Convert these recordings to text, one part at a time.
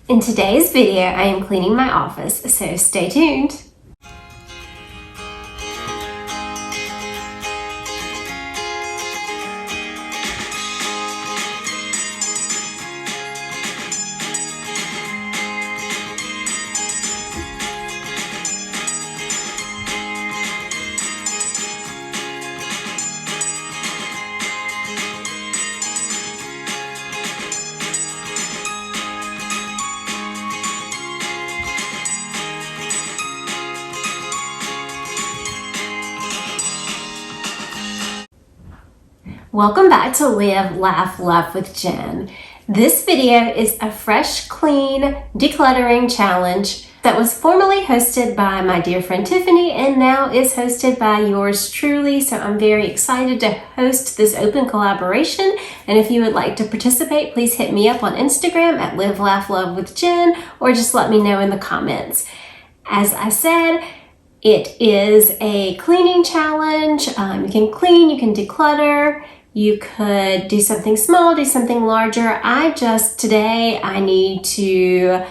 In today's video, I am cleaning my office, so stay tuned. Welcome back to Live, Laugh, Love with Jen. This video is a fresh, clean, decluttering challenge that was formerly hosted by my dear friend Tiffany and now is hosted by yours truly. So I'm very excited to host this open collaboration. And if you would like to participate, please hit me up on Instagram at Live, Laugh, Love with Jen, or just let me know in the comments. As I said, it is a cleaning challenge. You can clean, you can declutter. You could do something small, do something larger. Today I need to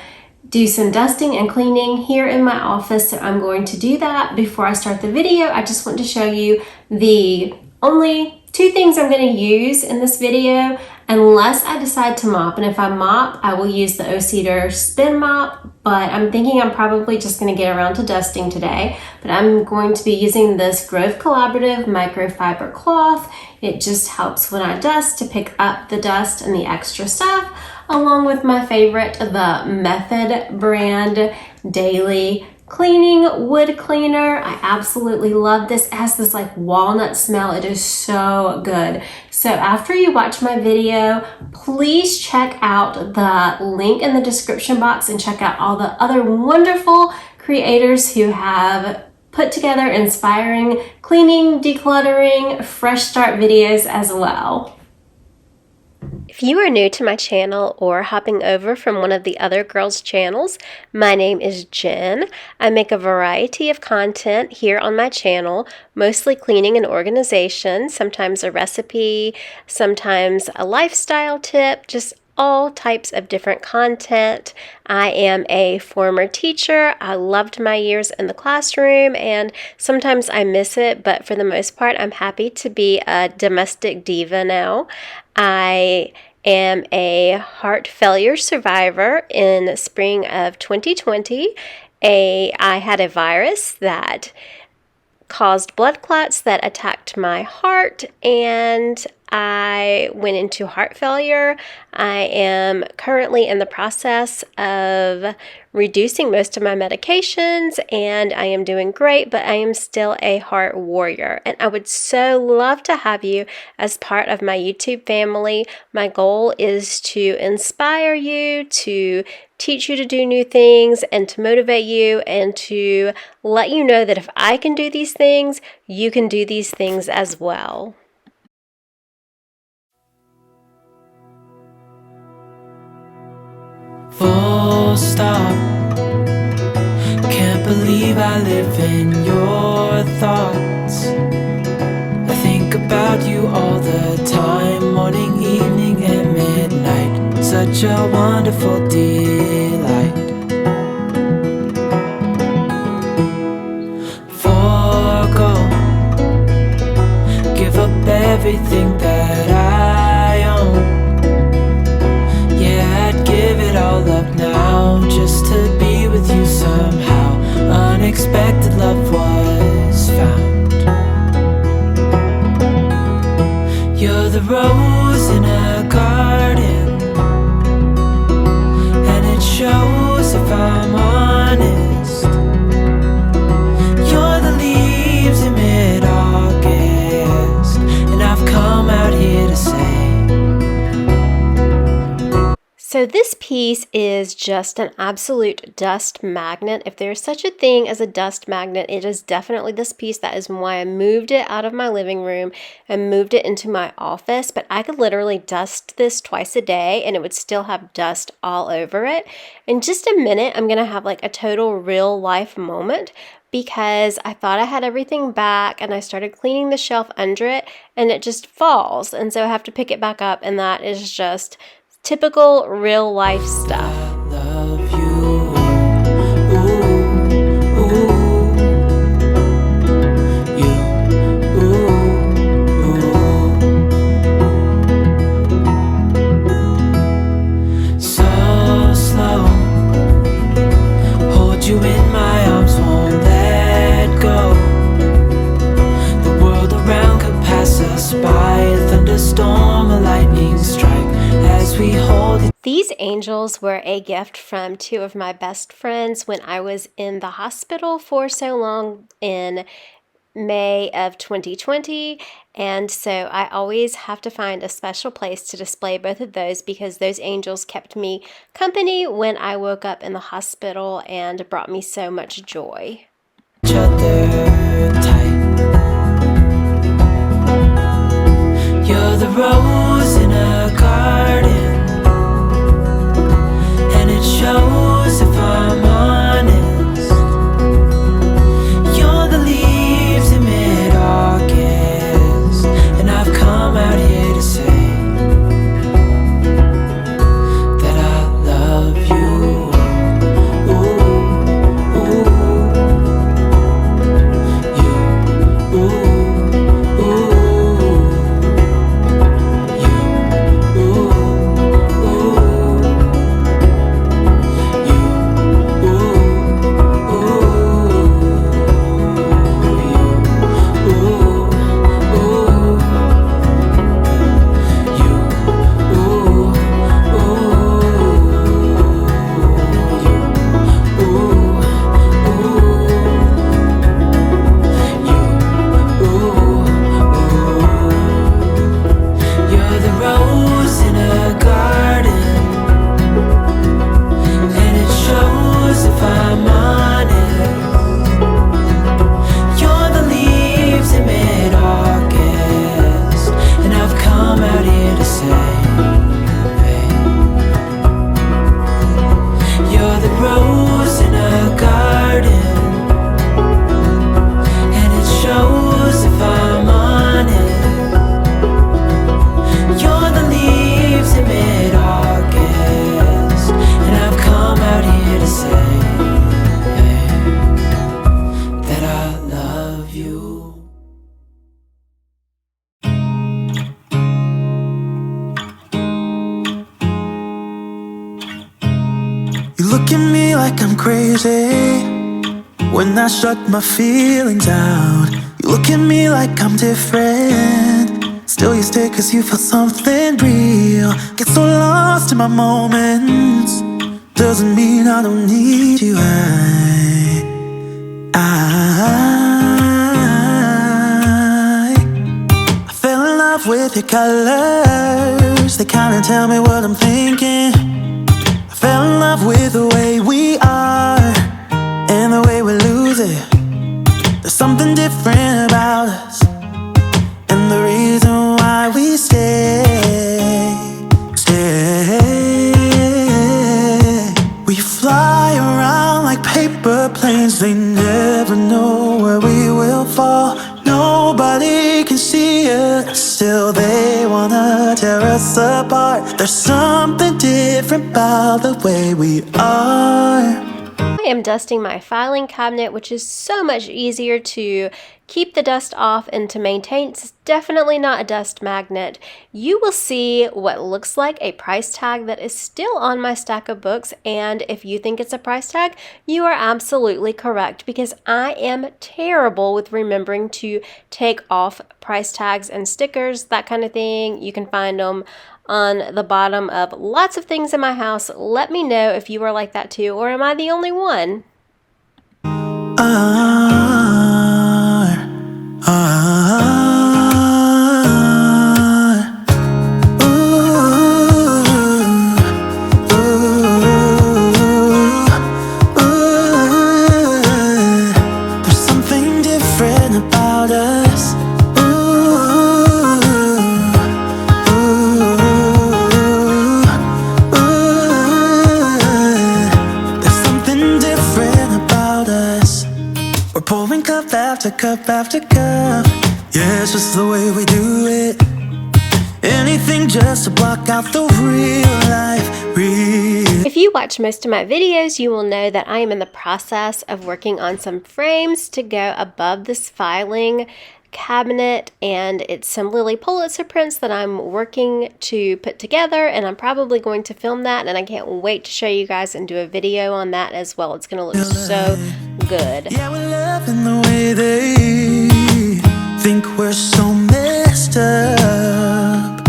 do some dusting and cleaning here in my office, so I'm going to do that. Before I start the video, I just want to show you the only two things I'm going to use in this video, unless I decide to mop. And if I mop, I will use the O-Cedar spin mop, but I'm thinking I'm probably just going to get around to dusting today. But I'm going to be using this Grove Collaborative microfiber cloth. It just helps when I dust to pick up the dust and the extra stuff, along with my favorite, the Method brand Daily Cleaning Wood Cleaner. I absolutely love this. It has this like walnut smell. It is so good. So after you watch my video, please check out the link in the description box and check out all the other wonderful creators who have put together inspiring cleaning, decluttering, fresh start videos as well. If you are new to my channel or hopping over from one of the other girls' channels, my name is Jen. I make a variety of content here on my channel, mostly cleaning and organization, sometimes a recipe, sometimes a lifestyle tip, just all types of different content. I am a former teacher. I loved my years in the classroom and sometimes I miss it, but for the most part, I'm happy to be a domestic diva now. I am a heart failure survivor. In the spring of 2020, I had a virus that caused blood clots that attacked my heart, and I went into heart failure. I am currently in the process of reducing most of my medications and I am doing great, but I am still a heart warrior. And I would so love to have you as part of my YouTube family. My goal is to inspire you, to teach you to do new things, and to motivate you and to let you know that if I can do these things, you can do these things as well. Full stop. Can't believe I live in your thoughts. I think about you all the time, morning, evening, and midnight. Such a wonderful delight. Forgo, give up everything that I own. Give it all up now, just to be with you somehow. Unexpected love was found. You're the rose in a garden, and it shows if I'm honest. You're the leaves in mid-August, and I've come out here to say, so this piece is just an absolute dust magnet. If there's such a thing as a dust magnet, it is definitely this piece. That is why I moved it out of my living room and moved it into my office. But I could literally dust this twice a day and it would still have dust all over it. In just a minute, I'm going to have like a total real life moment because I thought I had everything back and I started cleaning the shelf under it and it just falls. And so I have to pick it back up, and that is just typical real life stuff. angels were a gift from two of my best friends when I was in the hospital for so long in May of 2020, and so I always have to find a special place to display both of those because those angels kept me company when I woke up in the hospital and brought me so much joy. Each other tight. You're the rose in a garden, and it shows if I'm honest. You're the leaves in mid-August, and I've come out here to say that I love you. Ooh, ooh, you, ooh, ooh, you, ooh, ooh, you, ooh, You're the rose in a garden, and it shows if I'm honest. You're the leaves in mid-August, and I've come out here to say, you're the rose in a garden, and it shows if I'm honest. You're the leaves in mid-August, and I've come out here to say that I love you. You look at me like I'm crazy when I shut my feelings out. You look at me like I'm different, still you stay cause you feel something real. Get so lost in my moments, doesn't mean I don't need you. I fell in love with your colors, they kinda tell me what I'm thinking. I fell in love with the way we are and the way we lose it. There's something different about us, and the reason why we stay. We fly around like paper planes, they never know where we will fall. Nobody can see us, still they wanna tear us apart. There's something different about the way we are. I am dusting my filing cabinet, which is so much easier to keep the dust off and to maintain. It's definitely not a dust magnet. You will see what looks like a price tag that is still on my stack of books, and if you think it's a price tag, you are absolutely correct because I am terrible with remembering to take off price tags and stickers, that kind of thing. You can find them on the bottom of lots of things in my house. Let me know if you are like that too, or am I the only one? There's something different about us. There's something different about us. We're pouring cup after cup after cup. Yeah, it's just the way we do it. Anything just to block out the real life. If you watch most of my videos, you will know that I am in the process of working on some frames to go above this filing cabinet, and it's some Lily Pulitzer prints that I'm working to put together, and I'm probably going to film that, and I can't wait to show you guys and do a video on that as well. It's going to look so good. Yeah, we're loving the way they think we're so messed up.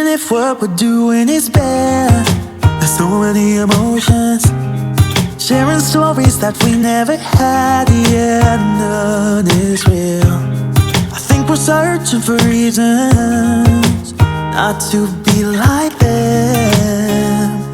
if what we're doing is bad. There's so many emotions, sharing stories that we never had. Yeah, none is real. I think we're searching for reasons not to be like them.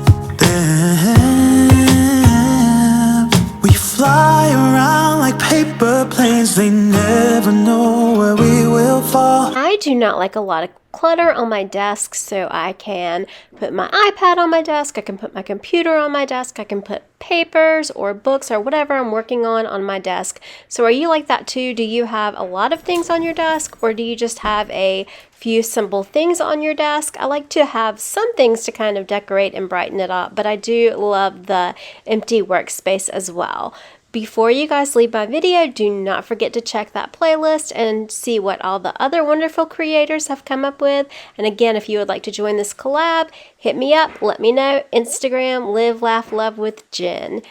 We fly around like paper planes, they never know where we will fall. I do not like a lot of clutter on my desk, so I can put my iPad on my desk, I can put my computer on my desk, I can put papers or books or whatever I'm working on my desk. So are you like that too? Do you have a lot of things on your desk, or do you just have a few simple things on your desk? I like to have some things to kind of decorate and brighten it up, but I do love the empty workspace as well. Before you guys leave my video, do not forget to check that playlist and see what all the other wonderful creators have come up with. And again, if you would like to join this collab, hit me up, let me know. Instagram, LiveLaughLovewithJen.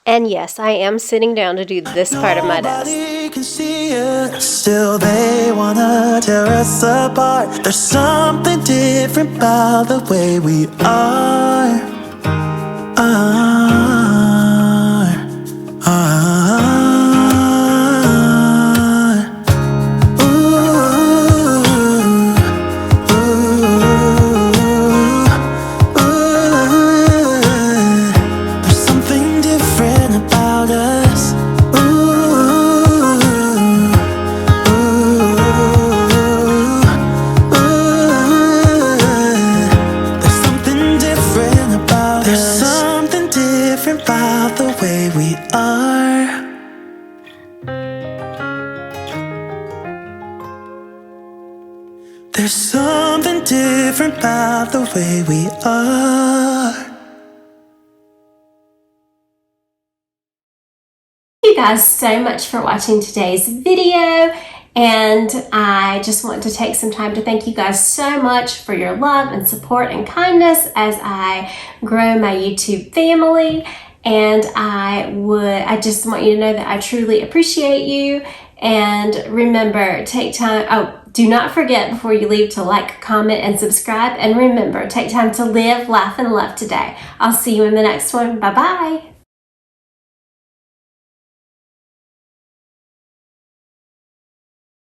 And yes, I am sitting down to do this part of my desk. Nobody can see us, still they wanna tear us apart. There's something different about the way we are. There's something different about us. There's something different about us. There's something different about the way we are. There's something different about the way we are. Thank you guys so much for watching today's video, and I just want to take some time to thank you guys so much for your love and support and kindness as I grow my YouTube family. And I just want you to know that I truly appreciate you. And remember, take time, do not forget before you leave to like, comment, and subscribe. And remember, take time to live, laugh, and love today. I'll see you in the next one. Bye-bye.